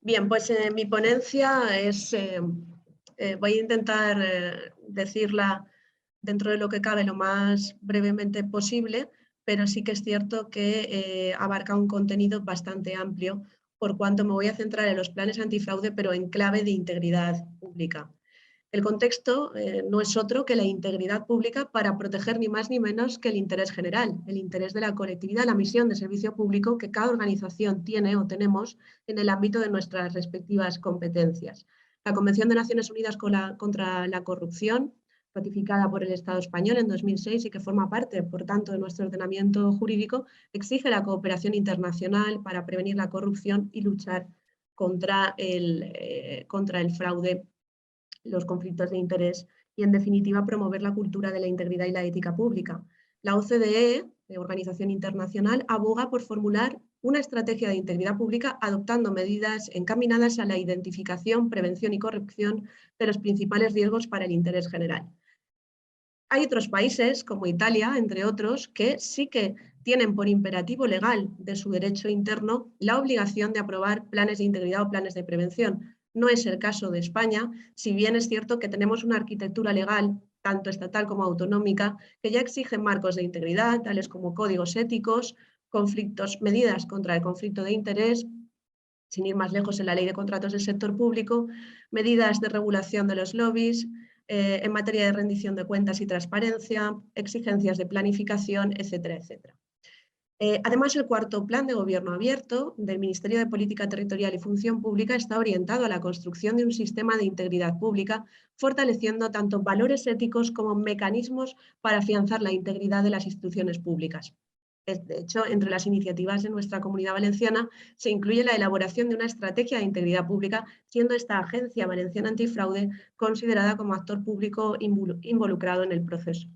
Bien, pues mi ponencia es, voy a intentar decirla dentro de lo que cabe lo más brevemente posible, pero sí que es cierto que abarca un contenido bastante amplio, por cuanto me voy a centrar en los planes antifraude, pero en clave de integridad pública. El contexto no es otro que la integridad pública para proteger ni más ni menos que el interés general, el interés de la colectividad, la misión de servicio público que cada organización tiene o tenemos en el ámbito de nuestras respectivas competencias. La Convención de Naciones Unidas contra la Corrupción, ratificada por el Estado español en 2006 y que forma parte, por tanto, de nuestro ordenamiento jurídico, exige la cooperación internacional para prevenir la corrupción y luchar contra el fraude, los conflictos de interés y, en definitiva, promover la cultura de la integridad y la ética pública. La OCDE, Organización Internacional, aboga por formular una estrategia de integridad pública adoptando medidas encaminadas a la identificación, prevención y corrección de los principales riesgos para el interés general. Hay otros países, como Italia, entre otros, que sí que tienen por imperativo legal de su derecho interno la obligación de aprobar planes de integridad o planes de prevención. No es el caso de España, si bien es cierto que tenemos una arquitectura legal, tanto estatal como autonómica, que ya exige marcos de integridad, tales como códigos éticos, medidas contra el conflicto de interés, sin ir más lejos en la Ley de Contratos del Sector Público, medidas de regulación de los lobbies, en materia de rendición de cuentas y transparencia, exigencias de planificación, etcétera, etcétera. Además, el cuarto Plan de Gobierno Abierto del Ministerio de Política Territorial y Función Pública está orientado a la construcción de un sistema de integridad pública, fortaleciendo tanto valores éticos como mecanismos para afianzar la integridad de las instituciones públicas. De hecho, entre las iniciativas de nuestra Comunidad Valenciana se incluye la elaboración de una estrategia de integridad pública, siendo esta Agencia Valenciana Antifraude considerada como actor público involucrado en el proceso.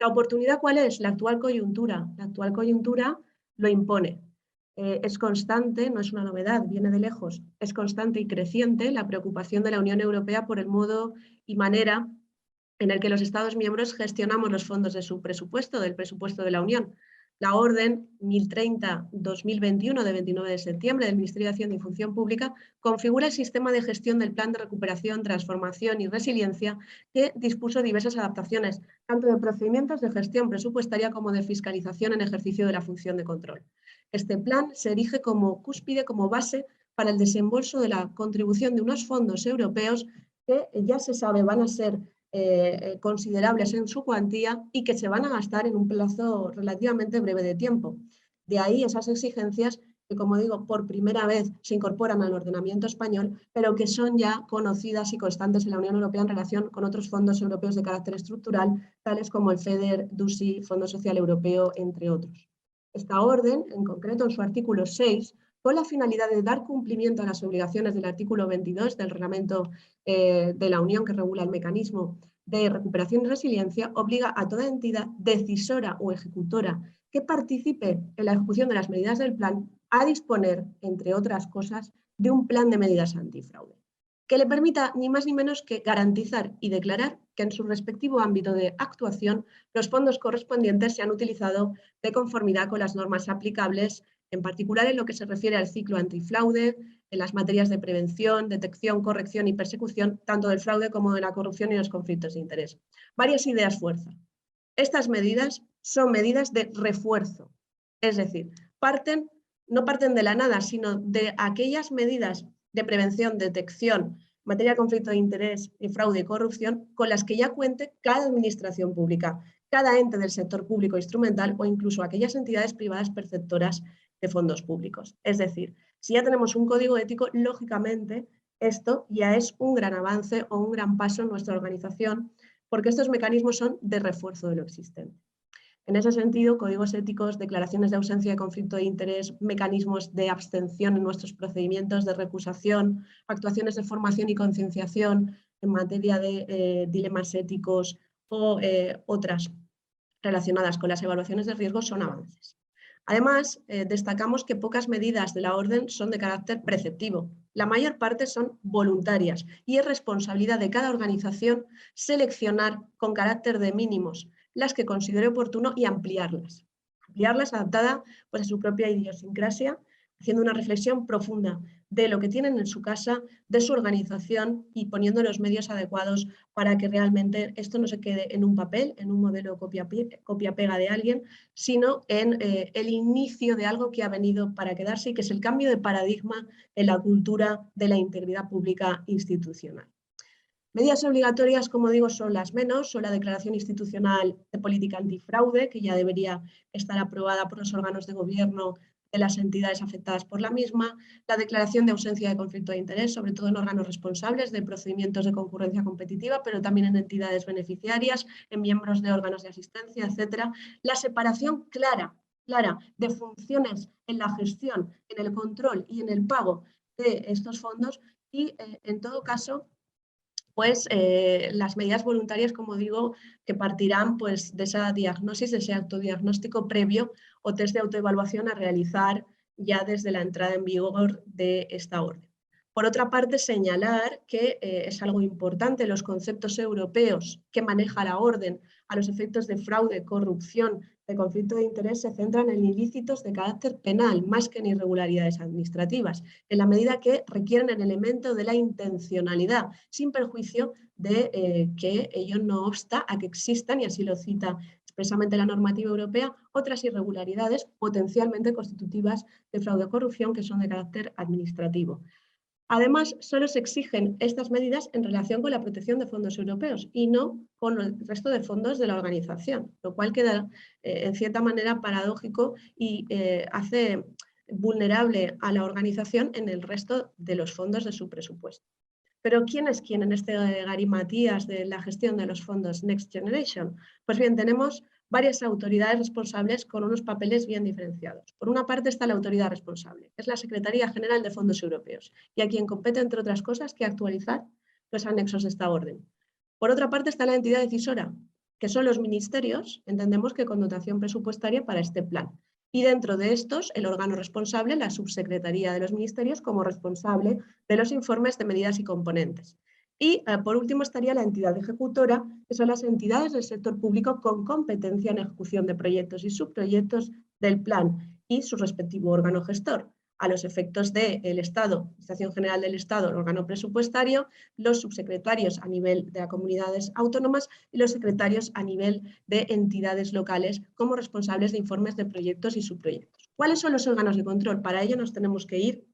¿La oportunidad cuál es? La actual coyuntura. La actual coyuntura lo impone. Es constante, no es una novedad, viene de lejos, es constante y creciente la preocupación de la Unión Europea por el modo y manera en el que los Estados miembros gestionamos los fondos de su presupuesto, del presupuesto de la Unión. La Orden 1030-2021 de 29 de septiembre del Ministerio de Hacienda y Función Pública configura el sistema de gestión del Plan de Recuperación, Transformación y Resiliencia, que dispuso diversas adaptaciones, tanto de procedimientos de gestión presupuestaria como de fiscalización en ejercicio de la función de control. Este plan se erige como cúspide, como base para el desembolso de la contribución de unos fondos europeos que ya se sabe van a ser considerables en su cuantía y que se van a gastar en un plazo relativamente breve de tiempo. De ahí esas exigencias que, como digo, por primera vez se incorporan al ordenamiento español, pero que son ya conocidas y constantes en la Unión Europea en relación con otros fondos europeos de carácter estructural, tales como el FEDER, DUSI, Fondo Social Europeo, entre otros. Esta orden, en concreto en su artículo 6, con la finalidad de dar cumplimiento a las obligaciones del artículo 22 del Reglamento de la Unión que regula el mecanismo de recuperación y resiliencia, obliga a toda entidad decisora o ejecutora que participe en la ejecución de las medidas del plan a disponer, entre otras cosas, de un plan de medidas antifraude, que le permita ni más ni menos que garantizar y declarar que en su respectivo ámbito de actuación los fondos correspondientes se han utilizado de conformidad con las normas aplicables, en particular en lo que se refiere al ciclo antifraude, en las materias de prevención, detección, corrección y persecución, tanto del fraude como de la corrupción y los conflictos de interés. Varias ideas fuerza. Estas medidas son medidas de refuerzo, es decir, no parten de la nada, sino de aquellas medidas de prevención, detección, materia de conflicto de interés y fraude y corrupción con las que ya cuente cada administración pública, cada ente del sector público instrumental o incluso aquellas entidades privadas perceptoras de fondos públicos. Es decir, si ya tenemos un código ético, lógicamente esto ya es un gran avance o un gran paso en nuestra organización, porque estos mecanismos son de refuerzo de lo existente. En ese sentido, códigos éticos, declaraciones de ausencia de conflicto de interés, mecanismos de abstención en nuestros procedimientos de recusación, actuaciones de formación y concienciación en materia de dilemas éticos o otras relacionadas con las evaluaciones de riesgo son avances. Además, destacamos que pocas medidas de la orden son de carácter preceptivo. La mayor parte son voluntarias y es responsabilidad de cada organización seleccionar con carácter de mínimos las que considere oportuno y ampliarlas. Ampliarlas adaptada pues, a su propia idiosincrasia, haciendo una reflexión profunda de lo que tienen en su casa, de su organización y poniendo los medios adecuados para que realmente esto no se quede en un papel, en un modelo copia-pega de alguien, sino en el inicio de algo que ha venido para quedarse y que es el cambio de paradigma en la cultura de la integridad pública institucional. Medidas obligatorias, como digo, son las menos, son la Declaración Institucional de Política Antifraude, que ya debería estar aprobada por los órganos de gobierno de las entidades afectadas por la misma, la declaración de ausencia de conflicto de interés, sobre todo en órganos responsables de procedimientos de concurrencia competitiva, pero también en entidades beneficiarias, en miembros de órganos de asistencia, etcétera. La separación clara de funciones en la gestión, en el control y en el pago de estos fondos y, en todo caso, pues las medidas voluntarias, como digo, que partirán pues, de esa diagnosis, de ese autodiagnóstico previo o test de autoevaluación a realizar ya desde la entrada en vigor de esta orden. Por otra parte, señalar que es algo importante, los conceptos europeos que maneja la orden a los efectos de fraude, corrupción, de conflicto de interés se centran en ilícitos de carácter penal, más que en irregularidades administrativas, en la medida que requieren el elemento de la intencionalidad, sin perjuicio de que ello no obsta a que existan, y así lo cita expresamente la normativa europea, otras irregularidades potencialmente constitutivas de fraude o corrupción que son de carácter administrativo. Además, solo se exigen estas medidas en relación con la protección de fondos europeos y no con el resto de fondos de la organización, lo cual queda en cierta manera paradójico y hace vulnerable a la organización en el resto de los fondos de su presupuesto. Pero ¿quién es quién en este garimatías de la gestión de los fondos Next Generation? Pues bien, tenemos varias autoridades responsables con unos papeles bien diferenciados. Por una parte está la autoridad responsable, que es la Secretaría General de Fondos Europeos, y a quien compete, entre otras cosas, que actualizar los anexos de esta orden. Por otra parte está la entidad decisora, que son los ministerios, entendemos que con dotación presupuestaria para este plan. Y dentro de estos, el órgano responsable, la subsecretaría de los ministerios, como responsable de los informes de medidas y componentes. Y, por último, estaría la entidad ejecutora, que son las entidades del sector público con competencia en ejecución de proyectos y subproyectos del plan y su respectivo órgano gestor, a los efectos del Estado, Administración General del Estado, el órgano presupuestario, los subsecretarios a nivel de las comunidades autónomas y los secretarios a nivel de entidades locales como responsables de informes de proyectos y subproyectos. ¿Cuáles son los órganos de control? Para ello nos tenemos que ir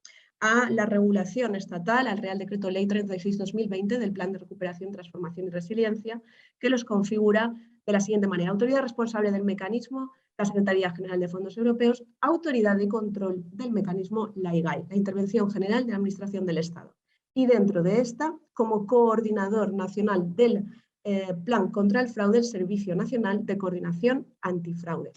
a la regulación estatal, al Real Decreto Ley 36/2020 del Plan de Recuperación, Transformación y Resiliencia, que los configura de la siguiente manera: autoridad responsable del mecanismo, la Secretaría General de Fondos Europeos, autoridad de control del mecanismo, la IGAI, la Intervención General de la Administración del Estado. Y dentro de esta, como coordinador nacional del Plan contra el Fraude, el Servicio Nacional de Coordinación Antifraude.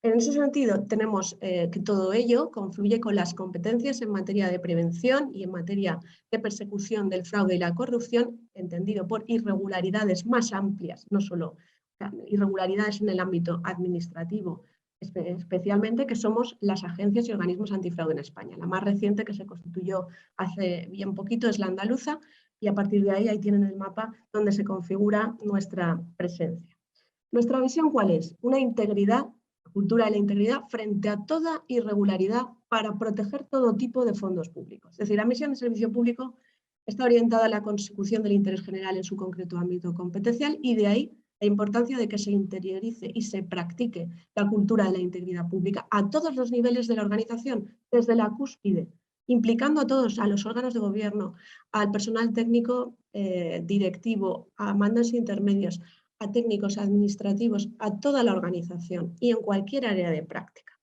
En ese sentido, tenemos que todo ello confluye con las competencias en materia de prevención y en materia de persecución del fraude y la corrupción, entendido por irregularidades más amplias, no solo irregularidades en el ámbito administrativo, especialmente, que somos las agencias y organismos antifraude en España. La más reciente, que se constituyó hace bien poquito, es la andaluza, y a partir de ahí tienen el mapa donde se configura nuestra presencia. ¿Nuestra visión cuál es? Una integridad, cultura de la integridad frente a toda irregularidad para proteger todo tipo de fondos públicos. Es decir, la misión de servicio público está orientada a la consecución del interés general en su concreto ámbito competencial, y de ahí la importancia de que se interiorice y se practique la cultura de la integridad pública a todos los niveles de la organización, desde la cúspide, implicando a todos, a los órganos de gobierno, al personal técnico directivo, a mandos intermedios, a técnicos administrativos, a toda la organización y en cualquier área de práctica.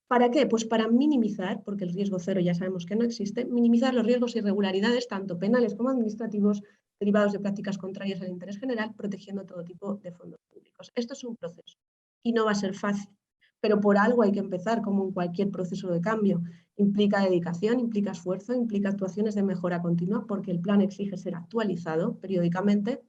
¿Para qué? Pues para minimizar, porque el riesgo cero ya sabemos que no existe, minimizar los riesgos e irregularidades, tanto penales como administrativos, derivados de prácticas contrarias al interés general, protegiendo todo tipo de fondos públicos. Esto es un proceso y no va a ser fácil, pero por algo hay que empezar, como en cualquier proceso de cambio. Implica dedicación, implica esfuerzo, implica actuaciones de mejora continua, porque el plan exige ser actualizado periódicamente,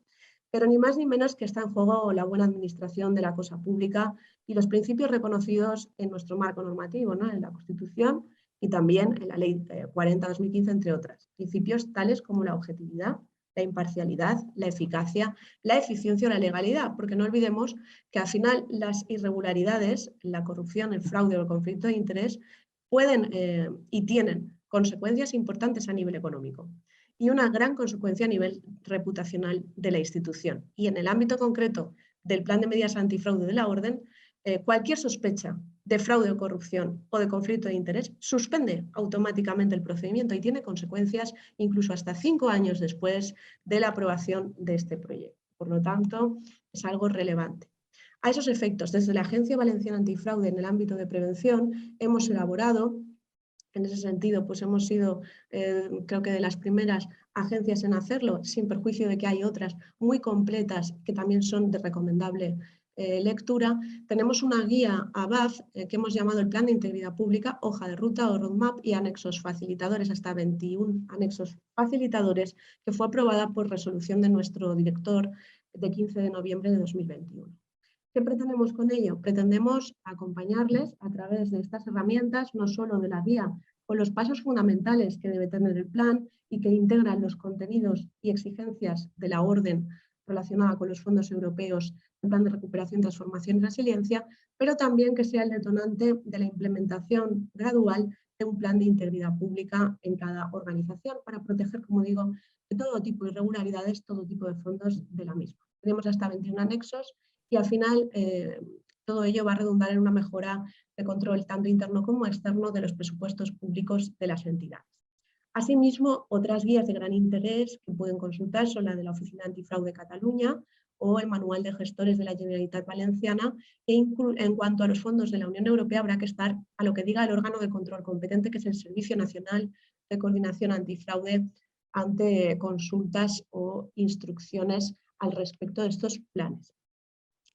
pero ni más ni menos que está en juego la buena administración de la cosa pública y los principios reconocidos en nuestro marco normativo, ¿no? En la Constitución y también en la Ley 40/2015, entre otras. Principios tales como la objetividad, la imparcialidad, la eficacia, la eficiencia o la legalidad, porque no olvidemos que al final las irregularidades, la corrupción, el fraude o el conflicto de interés pueden y tienen consecuencias importantes a nivel económico y una gran consecuencia a nivel reputacional de la institución. Y en el ámbito concreto del Plan de Medidas Antifraude de la Orden, cualquier sospecha de fraude o corrupción o de conflicto de interés suspende automáticamente el procedimiento y tiene consecuencias incluso hasta 5 años después de la aprobación de este proyecto. Por lo tanto, es algo relevante. A esos efectos, desde la Agencia Valenciana Antifraude en el ámbito de prevención, hemos elaborado, en ese sentido, pues hemos sido, creo que de las primeras agencias en hacerlo, sin perjuicio de que hay otras muy completas que también son de recomendable lectura. Tenemos una guía ABAF que hemos llamado el Plan de Integridad Pública, hoja de ruta o roadmap y anexos facilitadores, hasta 21 anexos facilitadores, que fue aprobada por resolución de nuestro director de 15 de noviembre de 2021. ¿Qué pretendemos con ello? Pretendemos acompañarles a través de estas herramientas, no solo de la guía, con los pasos fundamentales que debe tener el plan y que integran los contenidos y exigencias de la orden relacionada con los fondos europeos, el plan de recuperación, transformación y resiliencia, pero también que sea el detonante de la implementación gradual de un plan de integridad pública en cada organización para proteger, como digo, de todo tipo de irregularidades, todo tipo de fondos de la misma. Tenemos hasta 21 anexos y al final todo ello va a redundar en una mejora de control tanto interno como externo de los presupuestos públicos de las entidades. Asimismo, otras guías de gran interés que pueden consultar son la de la Oficina Antifraude Cataluña o el Manual de Gestores de la Generalitat Valenciana, e en cuanto a los fondos de la Unión Europea habrá que estar a lo que diga el órgano de control competente, que es el Servicio Nacional de Coordinación Antifraude, ante consultas o instrucciones al respecto de estos planes.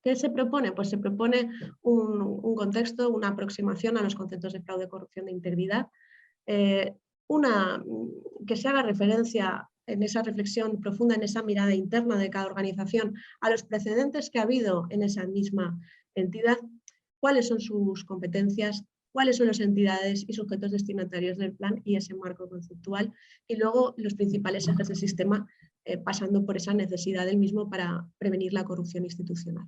¿Qué se propone? Pues se propone un contexto, una aproximación a los conceptos de fraude, corrupción, de integridad, que se haga referencia en esa reflexión profunda, en esa mirada interna de cada organización, a los precedentes que ha habido en esa misma entidad, cuáles son sus competencias, cuáles son las entidades y sujetos destinatarios del plan y ese marco conceptual, y luego los principales ejes del sistema, pasando por esa necesidad del mismo para prevenir la corrupción institucional.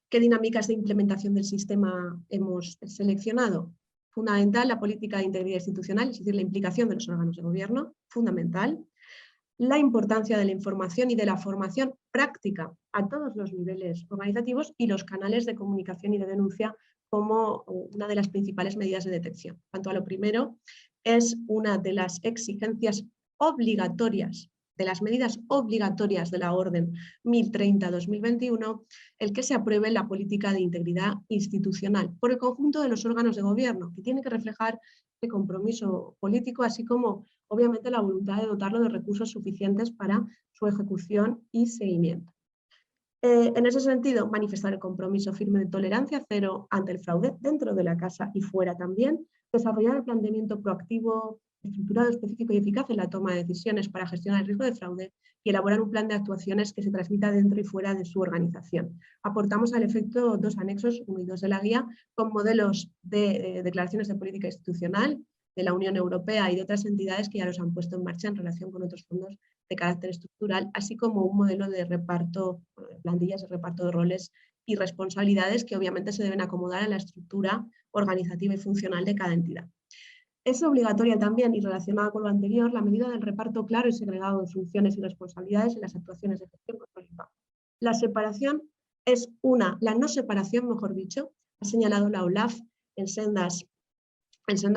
¿Qué dinámicas de implementación del sistema hemos seleccionado? Fundamental, la política de integridad institucional, es decir, la implicación de los órganos de gobierno, fundamental. La importancia de la información y de la formación práctica a todos los niveles organizativos y los canales de comunicación y de denuncia como una de las principales medidas de detección. En cuanto a lo primero, es una de las exigencias obligatorias, de las medidas obligatorias de la Orden 1030-2021, el que se apruebe la política de integridad institucional por el conjunto de los órganos de gobierno, que tiene que reflejar este compromiso político, así como obviamente la voluntad de dotarlo de recursos suficientes para su ejecución y seguimiento. En ese sentido, manifestar el compromiso firme de tolerancia cero ante el fraude dentro de la casa y fuera también, desarrollar el planteamiento proactivo, estructurado, específico y eficaz en la toma de decisiones para gestionar el riesgo de fraude y elaborar un plan de actuaciones que se transmita dentro y fuera de su organización. Aportamos al efecto 2 anexos, 1 y 2 de la guía, con modelos de declaraciones de política institucional de la Unión Europea y de otras entidades que ya los han puesto en marcha en relación con otros fondos de carácter estructural, así como un modelo de reparto, plantillas de reparto de roles y responsabilidades que obviamente se deben acomodar a la estructura organizativa y funcional de cada entidad. Es obligatoria también, y relacionada con lo anterior, la medida del reparto claro y segregado de funciones y responsabilidades en las actuaciones de gestión, control y pago. La separación es la no separación, mejor dicho, ha señalado la OLAF en sendos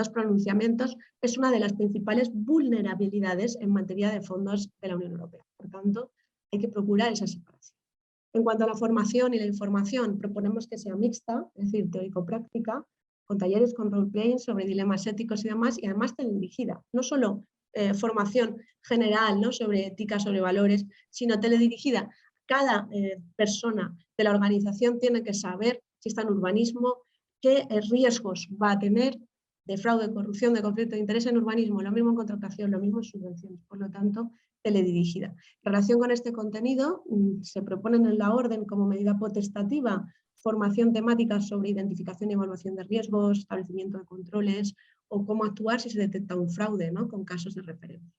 pronunciamientos, es una de las principales vulnerabilidades en materia de fondos de la Unión Europea. Por tanto, hay que procurar esa separación. En cuanto a la formación y la información, proponemos que sea mixta, es decir, teórico-práctica, con talleres con roleplaying sobre dilemas éticos y demás, y además teledirigida. No solo formación general, ¿no?, sobre ética, sobre valores, sino teledirigida. Cada persona de la organización tiene que saber, si está en urbanismo, qué riesgos va a tener de fraude, de corrupción, de conflicto de interés en urbanismo, lo mismo en contratación, lo mismo en subvenciones, por lo tanto, teledirigida. En relación con este contenido, se proponen en la orden como medida potestativa formación temática sobre identificación y evaluación de riesgos, establecimiento de controles o cómo actuar si se detecta un fraude, ¿no?, con casos de referencia.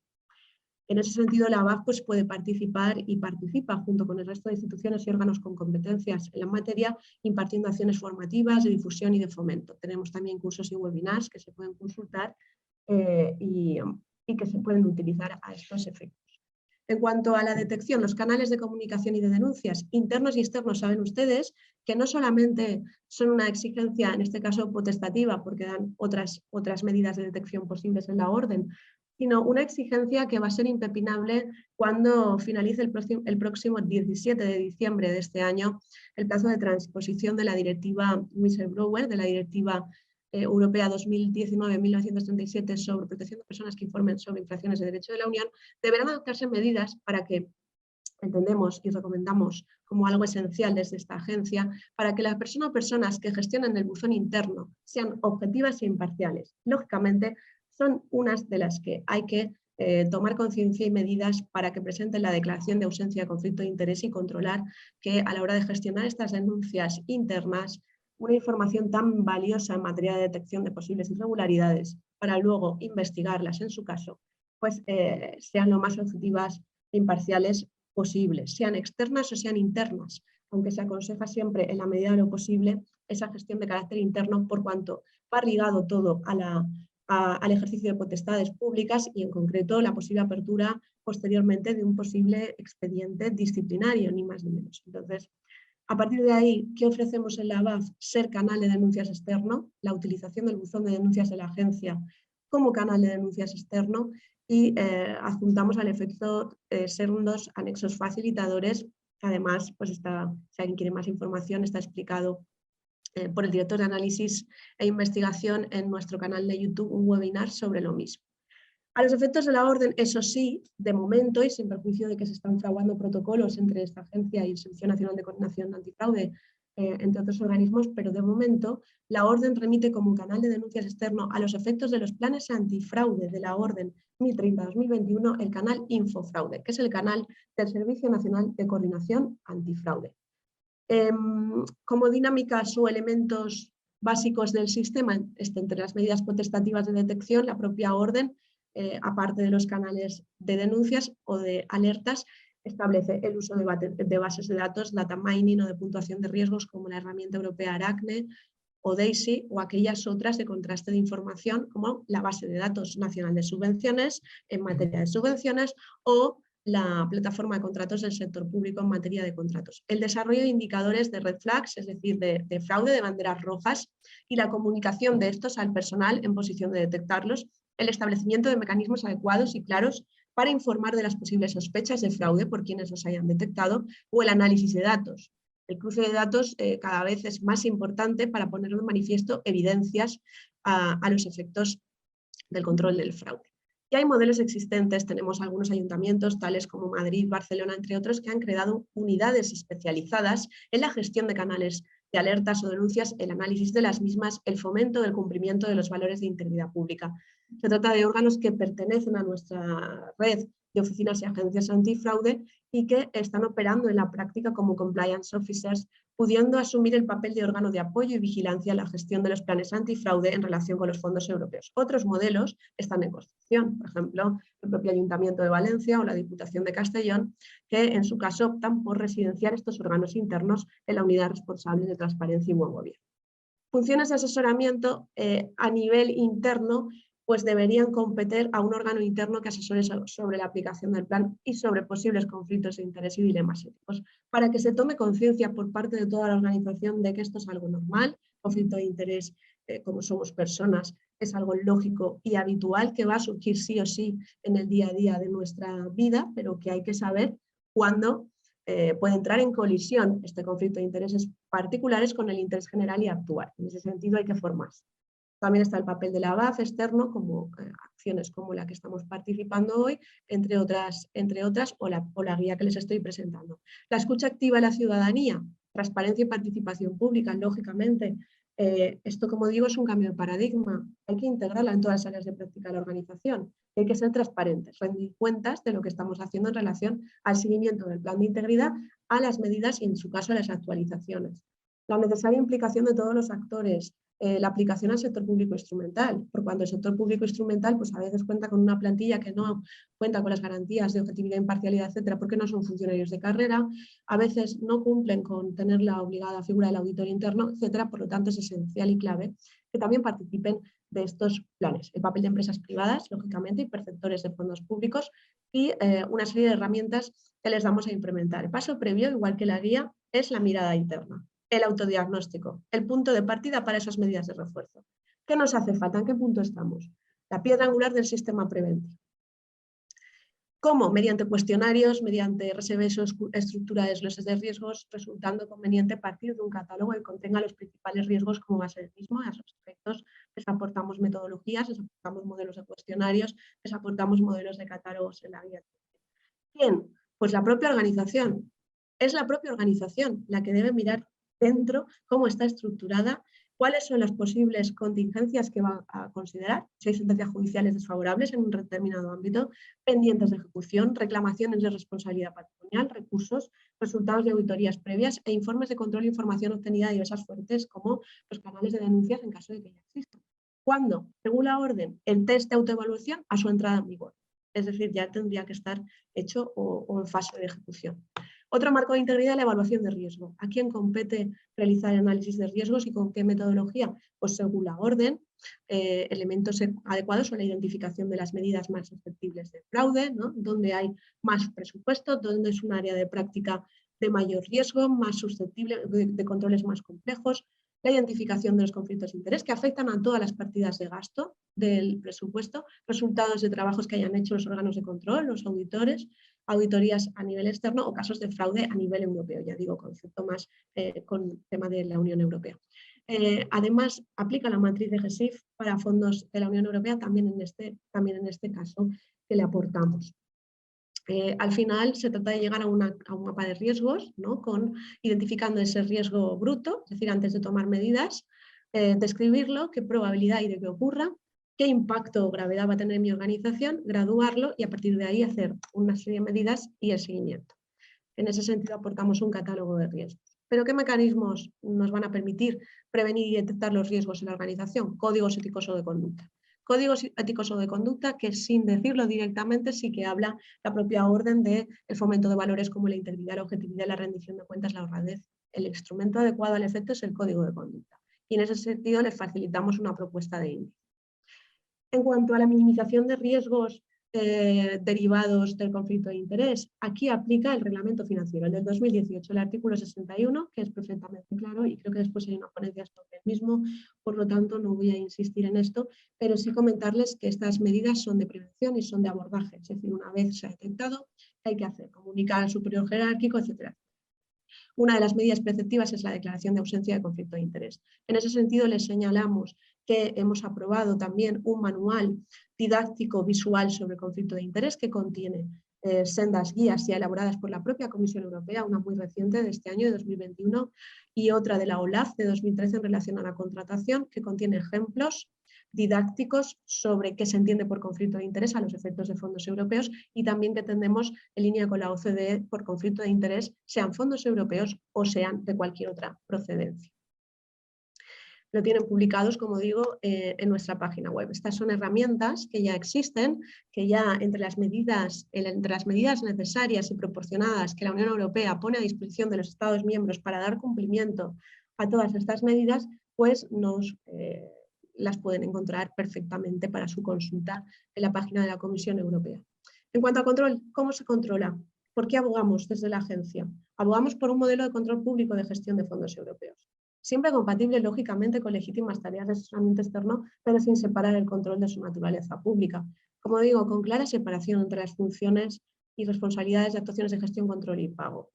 En ese sentido, la ABAF pues, puede participar y participa junto con el resto de instituciones y órganos con competencias en la materia, impartiendo acciones formativas de difusión y de fomento. Tenemos también cursos y webinars que se pueden consultar y que se pueden utilizar a estos efectos. En cuanto a la detección, los canales de comunicación y de denuncias internos y externos, saben ustedes que no solamente son una exigencia, en este caso potestativa, porque dan otras medidas de detección posibles en la orden, sino una exigencia que va a ser impepinable cuando finalice el próximo 17 de diciembre de este año el plazo de transposición de la directiva Whistleblower, de la directiva Europea 2019-1937 sobre protección de personas que informen sobre infracciones de derecho de la Unión, deberán adoptarse medidas para que, entendemos y recomendamos como algo esencial desde esta agencia, para que las personas o personas que gestionen el buzón interno sean objetivas e imparciales. Lógicamente, son unas de las que hay que tomar conciencia y medidas para que presenten la declaración de ausencia de conflicto de interés y controlar que a la hora de gestionar estas denuncias internas, una información tan valiosa en materia de detección de posibles irregularidades para luego investigarlas en su caso, pues sean lo más objetivas e imparciales posibles, sean externas o sean internas, aunque se aconseja siempre en la medida de lo posible esa gestión de carácter interno por cuanto va ligado todo al ejercicio de potestades públicas y en concreto la posible apertura posteriormente de un posible expediente disciplinario, ni más ni menos. Entonces, a partir de ahí, ¿qué ofrecemos en la ABAF? Ser canal de denuncias externo, la utilización del buzón de denuncias de la agencia como canal de denuncias externo y adjuntamos al efecto segundos anexos facilitadores. Además, pues está, si alguien quiere más información, está explicado por el director de análisis e investigación en nuestro canal de YouTube, un webinar sobre lo mismo. A los efectos de la orden, eso sí, de momento, y sin perjuicio de que se están fraguando protocolos entre esta agencia y el Servicio Nacional de Coordinación Antifraude, entre otros organismos, pero de momento la orden remite como un canal de denuncias externo a los efectos de los planes antifraude de la orden 1030-2021, el canal Infofraude, que es el canal del Servicio Nacional de Coordinación Antifraude. Como dinámicas o elementos básicos del sistema, entre las medidas potestativas de detección, la propia orden, aparte de los canales de denuncias o de alertas, establece el uso de bases de datos, data mining o de puntuación de riesgos como la herramienta europea Aracne o DAISY o aquellas otras de contraste de información como la base de datos nacional de subvenciones en materia de subvenciones o la plataforma de contratos del sector público en materia de contratos. El desarrollo de indicadores de red flags, es decir, de fraude, de banderas rojas, y la comunicación de estos al personal en posición de detectarlos, el establecimiento de mecanismos adecuados y claros para informar de las posibles sospechas de fraude por quienes los hayan detectado, o el análisis de datos. El cruce de datos cada vez es más importante para poner de manifiesto evidencias a los efectos del control del fraude. Y hay modelos existentes, tenemos algunos ayuntamientos, tales como Madrid, Barcelona, entre otros, que han creado unidades especializadas en la gestión de canales de alertas o denuncias, el análisis de las mismas, el fomento del cumplimiento de los valores de integridad pública. Se trata de órganos que pertenecen a nuestra red de oficinas y agencias antifraude y que están operando en la práctica como compliance officers, pudiendo asumir el papel de órgano de apoyo y vigilancia en la gestión de los planes antifraude en relación con los fondos europeos. Otros modelos están en construcción, por ejemplo, el propio Ayuntamiento de Valencia o la Diputación de Castellón, que en su caso optan por residenciar estos órganos internos en la unidad responsable de transparencia y buen gobierno. Funciones de asesoramiento a nivel interno pues deberían competir a un órgano interno que asesore sobre la aplicación del plan y sobre posibles conflictos de interés y dilemas éticos, para que se tome conciencia por parte de toda la organización de que esto es algo normal, conflicto de interés, como somos personas, es algo lógico y habitual que va a surgir sí o sí en el día a día de nuestra vida, pero que hay que saber cuándo puede entrar en colisión este conflicto de intereses particulares con el interés general y actuar. En ese sentido hay que formarse. También está el papel de la ABAF externo, como acciones como la que estamos participando hoy, entre otras o la guía que les estoy presentando. La escucha activa de la ciudadanía, transparencia y participación pública, lógicamente. Esto, como digo, es un cambio de paradigma. Hay que integrarla en todas las áreas de práctica de la organización. Hay que ser transparentes, rendir cuentas de lo que estamos haciendo en relación al seguimiento del plan de integridad, a las medidas y, en su caso, a las actualizaciones. La necesaria implicación de todos los actores, la aplicación al sector público instrumental, por cuando el sector público instrumental pues a veces cuenta con una plantilla que no cuenta con las garantías de objetividad, imparcialidad, etcétera, porque no son funcionarios de carrera, a veces no cumplen con tener la obligada figura del auditor interno, etcétera. Por lo tanto, es esencial y clave que también participen de estos planes. El papel de empresas privadas, lógicamente, y perceptores de fondos públicos y una serie de herramientas que les damos a implementar. El paso previo, igual que la guía, es la mirada interna, el autodiagnóstico, el punto de partida para esas medidas de refuerzo. ¿Qué nos hace falta? ¿En qué punto estamos? La piedra angular del sistema preventivo. ¿Cómo? Mediante cuestionarios, mediante RSVs o estructura de desgloses de riesgos, resultando conveniente partir de un catálogo que contenga los principales riesgos como base del mismo. A esos efectos les aportamos metodologías, les aportamos modelos de cuestionarios, les aportamos modelos de catálogos en la guía. ¿Quién? Pues la propia organización. Es la propia organización la que debe mirar dentro cómo está estructurada, cuáles son las posibles contingencias que va a considerar, si hay sentencias judiciales desfavorables en un determinado ámbito, pendientes de ejecución, reclamaciones de responsabilidad patrimonial, recursos, resultados de auditorías previas e informes de control e información obtenida de diversas fuentes como los canales de denuncias en caso de que ya existan. ¿Cuándo? Según la orden, el test de autoevaluación a su entrada en vigor. Es decir, ya tendría que estar hecho o en fase de ejecución. Otro marco de integridad, la evaluación de riesgo. ¿A quién compete realizar el análisis de riesgos y con qué metodología? Pues según la orden, elementos adecuados son la identificación de las medidas más susceptibles de fraude, ¿no? Donde hay más presupuesto, donde es un área de práctica de mayor riesgo, más susceptible de controles más complejos, la identificación de los conflictos de interés que afectan a todas las partidas de gasto del presupuesto, resultados de trabajos que hayan hecho los órganos de control, los auditores, auditorías a nivel externo o casos de fraude a nivel europeo, ya digo, concepto más con tema de la Unión Europea. Además, aplica la matriz de GESIF para fondos de la Unión Europea también en este caso que le aportamos. Al final se trata de llegar a un mapa de riesgos, ¿no? Identificando ese riesgo bruto, es decir, antes de tomar medidas, describirlo, qué probabilidad hay de que ocurra, qué impacto o gravedad va a tener en mi organización, graduarlo y a partir de ahí hacer una serie de medidas y el seguimiento. En ese sentido aportamos un catálogo de riesgos. ¿Pero qué mecanismos nos van a permitir prevenir y detectar los riesgos en la organización? Códigos éticos o de conducta. Códigos éticos o de conducta que, sin decirlo directamente, sí que habla la propia orden del fomento de valores como la integridad, la objetividad, la rendición de cuentas, la honradez. El instrumento adecuado al efecto es el código de conducta. Y en ese sentido les facilitamos una propuesta de índice. En cuanto a la minimización de riesgos derivados del conflicto de interés, aquí aplica el reglamento financiero, el del 2018, el artículo 61, que es perfectamente claro y creo que después hay una ponencia sobre el mismo, por lo tanto no voy a insistir en esto, pero sí comentarles que estas medidas son de prevención y son de abordaje, es decir, una vez se ha detectado, ¿qué hay que hacer? Comunicar al superior jerárquico, etc. Una de las medidas preceptivas es la declaración de ausencia de conflicto de interés. En ese sentido, les señalamos que hemos aprobado también un manual didáctico visual sobre conflicto de interés que contiene sendas guías ya elaboradas por la propia Comisión Europea, una muy reciente de este año, de 2021, y otra de la OLAF de 2013 en relación a la contratación, que contiene ejemplos didácticos sobre qué se entiende por conflicto de interés a los efectos de fondos europeos y también que tendemos en línea con la OCDE por conflicto de interés, sean fondos europeos o sean de cualquier otra procedencia. Lo tienen publicados, como digo, en nuestra página web. Estas son herramientas que ya existen, que ya entre las medidas necesarias y proporcionadas que la Unión Europea pone a disposición de los Estados miembros para dar cumplimiento a todas estas medidas, pues las pueden encontrar perfectamente para su consulta en la página de la Comisión Europea. En cuanto a control, ¿cómo se controla? ¿Por qué abogamos desde la agencia? Abogamos por un modelo de control público de gestión de fondos europeos. Siempre compatible, lógicamente, con legítimas tareas de asesoramiento externo, pero sin separar el control de su naturaleza pública. Como digo, con clara separación entre las funciones y responsabilidades de actuaciones de gestión, control y pago.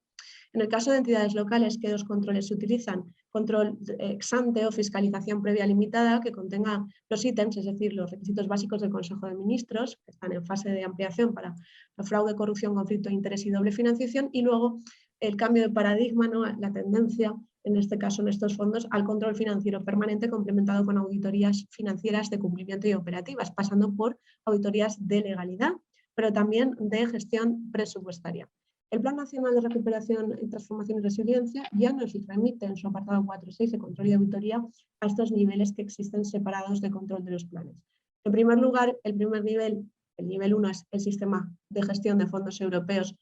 En el caso de entidades locales, ¿qué dos controles se utilizan? Control ex ante o fiscalización previa limitada que contenga los ítems, es decir, los requisitos básicos del Consejo de Ministros, que están en fase de ampliación para la fraude, corrupción, conflicto de interés y doble financiación, y luego el cambio de paradigma, ¿no? La tendencia, en este caso en estos fondos, al control financiero permanente complementado con auditorías financieras de cumplimiento y operativas, pasando por auditorías de legalidad, pero también de gestión presupuestaria. El Plan Nacional de Recuperación y Transformación y Resiliencia ya nos remite en su apartado 4.6 de control y auditoría a estos niveles que existen separados de control de los planes. En primer lugar, el primer nivel, el nivel 1, es el sistema de gestión de fondos europeos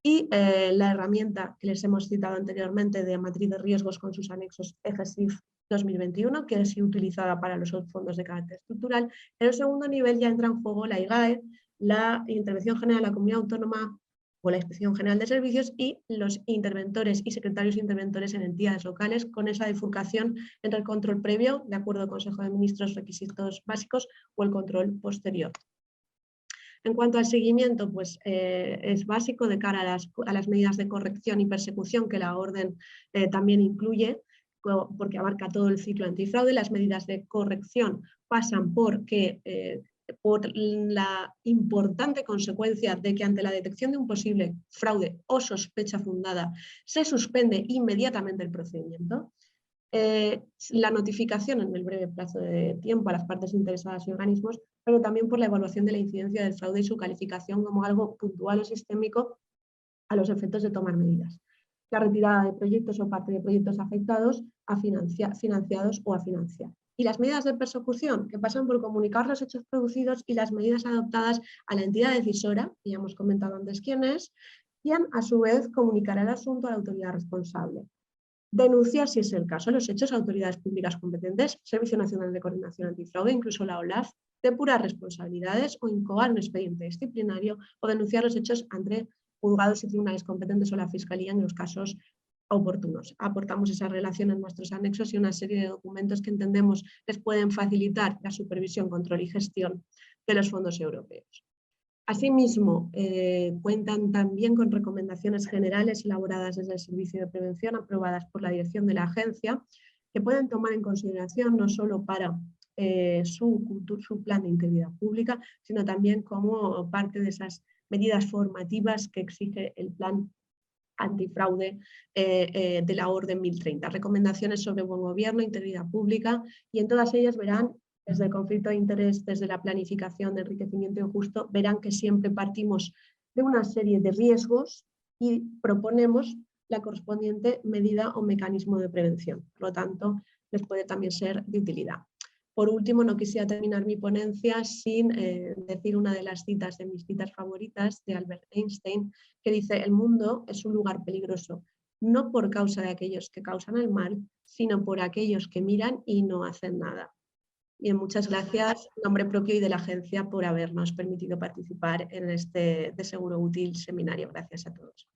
y la herramienta que les hemos citado anteriormente de matriz de riesgos con sus anexos EGSIF 2021, que es utilizada para los fondos de carácter estructural. En el segundo nivel ya entra en juego la IGAE, la Intervención General de la Comunidad Autónoma o la Inspección General de Servicios y los interventores y secretarios interventores en entidades locales, con esa bifurcación entre el control previo, de acuerdo al Consejo de Ministros, requisitos básicos, o el control posterior. En cuanto al seguimiento, pues es básico de cara a las medidas de corrección y persecución que la orden también incluye, porque abarca todo el ciclo antifraude. Las medidas de corrección pasan por la importante consecuencia de que ante la detección de un posible fraude o sospecha fundada se suspende inmediatamente el procedimiento. La notificación en el breve plazo de tiempo a las partes interesadas y organismos, pero también por la evaluación de la incidencia del fraude y su calificación como algo puntual o sistémico a los efectos de tomar medidas. La retirada de proyectos o parte de proyectos afectados financiados o a financiar. Y las medidas de persecución, que pasan por comunicar los hechos producidos y las medidas adoptadas a la entidad decisora, que ya hemos comentado antes quién es, quien a su vez comunicará el asunto a la autoridad responsable. Denunciar, si es el caso, los hechos a autoridades públicas competentes, Servicio Nacional de Coordinación Antifraude, incluso la OLAF, depurar responsabilidades o incoar un expediente disciplinario o denunciar los hechos ante juzgados y tribunales competentes o la Fiscalía en los casos oportunos. Aportamos esa relación en nuestros anexos y una serie de documentos que entendemos les pueden facilitar la supervisión, control y gestión de los fondos europeos. Asimismo, cuentan también con recomendaciones generales elaboradas desde el Servicio de Prevención, aprobadas por la dirección de la agencia, que pueden tomar en consideración no solo para su plan de integridad pública, sino también como parte de esas medidas formativas que exige el plan antifraude de la Orden 1030. Recomendaciones sobre buen gobierno, integridad pública, y en todas ellas verán, desde el conflicto de interés, desde la planificación de enriquecimiento injusto, verán que siempre partimos de una serie de riesgos y proponemos la correspondiente medida o mecanismo de prevención. Por lo tanto, les puede también ser de utilidad. Por último, no quisiera terminar mi ponencia sin decir una de las citas de mis citas favoritas de Albert Einstein, que dice: el mundo es un lugar peligroso, no por causa de aquellos que causan el mal, sino por aquellos que miran y no hacen nada. Bien, muchas gracias en nombre propio y de la agencia por habernos permitido participar en este de seguro útil seminario. Gracias a todos.